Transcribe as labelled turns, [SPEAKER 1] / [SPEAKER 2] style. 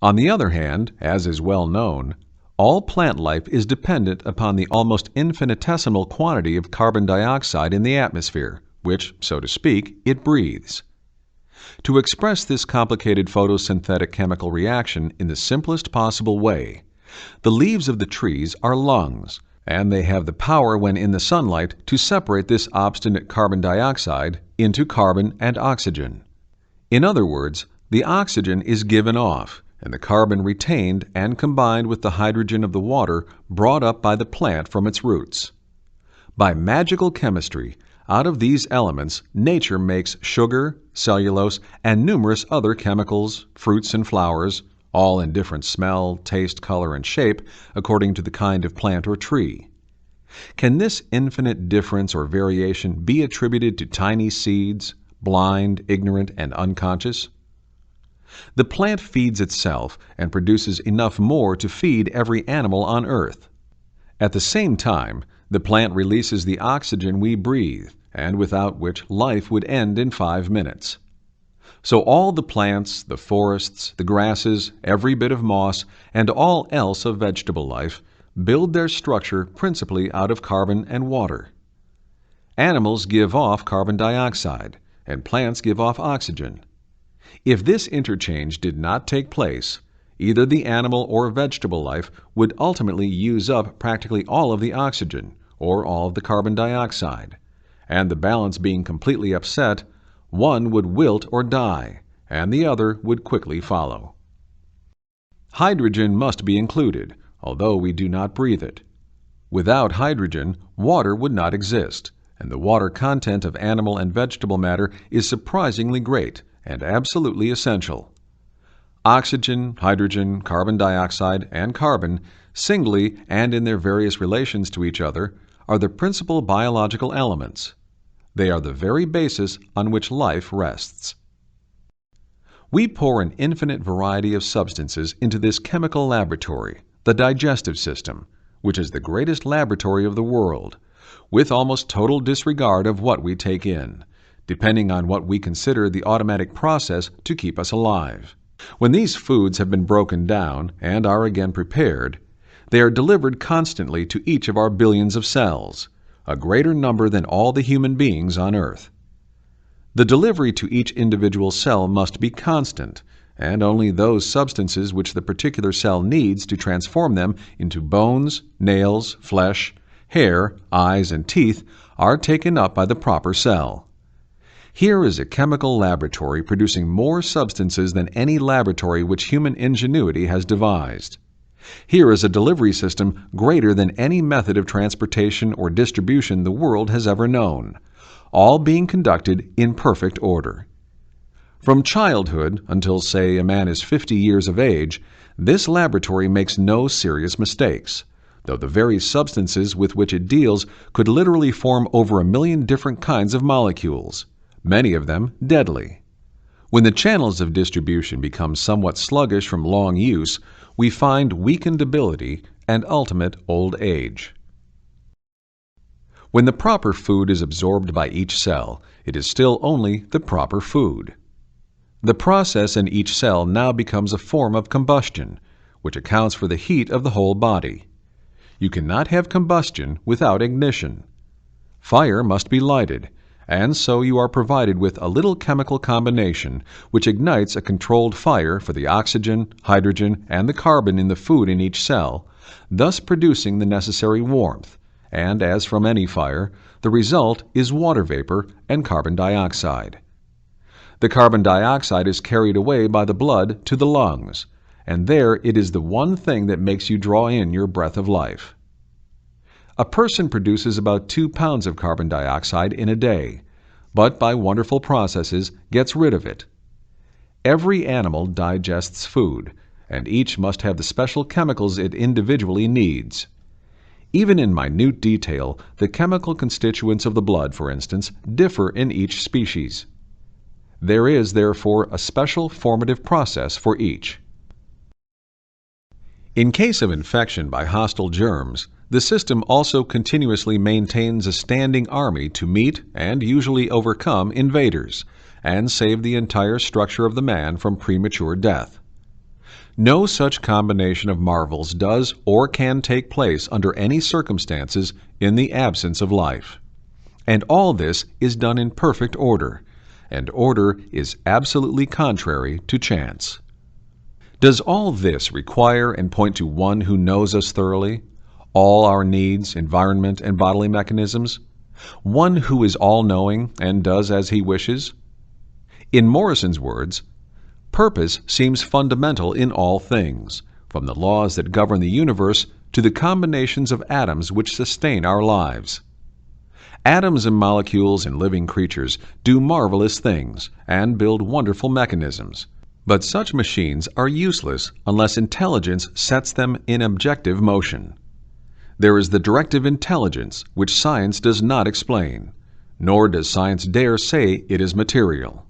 [SPEAKER 1] On the other hand, as is well known, all plant life is dependent upon the almost infinitesimal quantity of carbon dioxide in the atmosphere, which, so to speak, it breathes. To express this complicated photosynthetic chemical reaction in the simplest possible way, the leaves of the trees are lungs, and they have the power when in the sunlight to separate this obstinate carbon dioxide into carbon and oxygen. In other words, the oxygen is given off, and the carbon retained and combined with the hydrogen of the water brought up by the plant from its roots. By magical chemistry, out of these elements, nature makes sugar, cellulose, and numerous other chemicals, fruits, and flowers, all in different smell, taste, color, and shape, according to the kind of plant or tree. Can this infinite difference or variation be attributed to tiny seeds, blind, ignorant, and unconscious? The plant feeds itself and produces enough more to feed every animal on earth. At the same time, the plant releases the oxygen we breathe, and without which life would end in 5 minutes. So all the plants, the forests, the grasses, every bit of moss, and all else of vegetable life build their structure principally out of carbon and water. Animals give off carbon dioxide, and plants give off oxygen. If this interchange did not take place, either the animal or vegetable life would ultimately use up practically all of the oxygen or all of the carbon dioxide, and the balance being completely upset, one would wilt or die, and the other would quickly follow. Hydrogen must be included, although we do not breathe it. Without hydrogen, water would not exist, and the water content of animal and vegetable matter is surprisingly great and absolutely essential. Oxygen, hydrogen, carbon dioxide, and carbon, singly and in their various relations to each other, are the principal biological elements. They are the very basis on which life rests. We pour an infinite variety of substances into this chemical laboratory, the digestive system, which is the greatest laboratory of the world, with almost total disregard of what we take in, depending on what we consider the automatic process to keep us alive. When these foods have been broken down and are again prepared, they are delivered constantly to each of our billions of cells, a greater number than all the human beings on earth. The delivery to each individual cell must be constant, and only those substances which the particular cell needs to transform them into bones, nails, flesh, hair, eyes, and teeth are taken up by the proper cell. Here is a chemical laboratory producing more substances than any laboratory which human ingenuity has devised. Here is a delivery system greater than any method of transportation or distribution the world has ever known, all being conducted in perfect order. From childhood until, say, a man is 50 years of age, this laboratory makes no serious mistakes, though the very substances with which it deals could literally form over 1 million different kinds of molecules, many of them deadly. When the channels of distribution become somewhat sluggish from long use, we find weakened ability and ultimate old age. When the proper food is absorbed by each cell, it is still only the proper food. The process in each cell now becomes a form of combustion, which accounts for the heat of the whole body. You cannot have combustion without ignition. Fire must be lighted, and so you are provided with a little chemical combination which ignites a controlled fire for the oxygen, hydrogen, and the carbon in the food in each cell, thus producing the necessary warmth, and as from any fire, the result is water vapor and carbon dioxide. The carbon dioxide is carried away by the blood to the lungs, and there it is the one thing that makes you draw in your breath of life. A person produces about 2 pounds of carbon dioxide in a day, but by wonderful processes gets rid of it. Every animal digests food, and each must have the special chemicals it individually needs. Even in minute detail, the chemical constituents of the blood, for instance, differ in each species. There is, therefore, a special formative process for each. In case of infection by hostile germs, the system also continuously maintains a standing army to meet and usually overcome invaders, and save the entire structure of the man from premature death. No such combination of marvels does or can take place under any circumstances in the absence of life. And all this is done in perfect order, and order is absolutely contrary to chance. Does all this require and point to one who knows us thoroughly, all our needs, environment, and bodily mechanisms? One who is all-knowing and does as he wishes? In Morrison's words, purpose seems fundamental in all things, from the laws that govern the universe to the combinations of atoms which sustain our lives. Atoms and molecules and living creatures do marvelous things and build wonderful mechanisms, but such machines are useless unless intelligence sets them in objective motion. There is the directive intelligence which science does not explain, nor does science dare say it is material.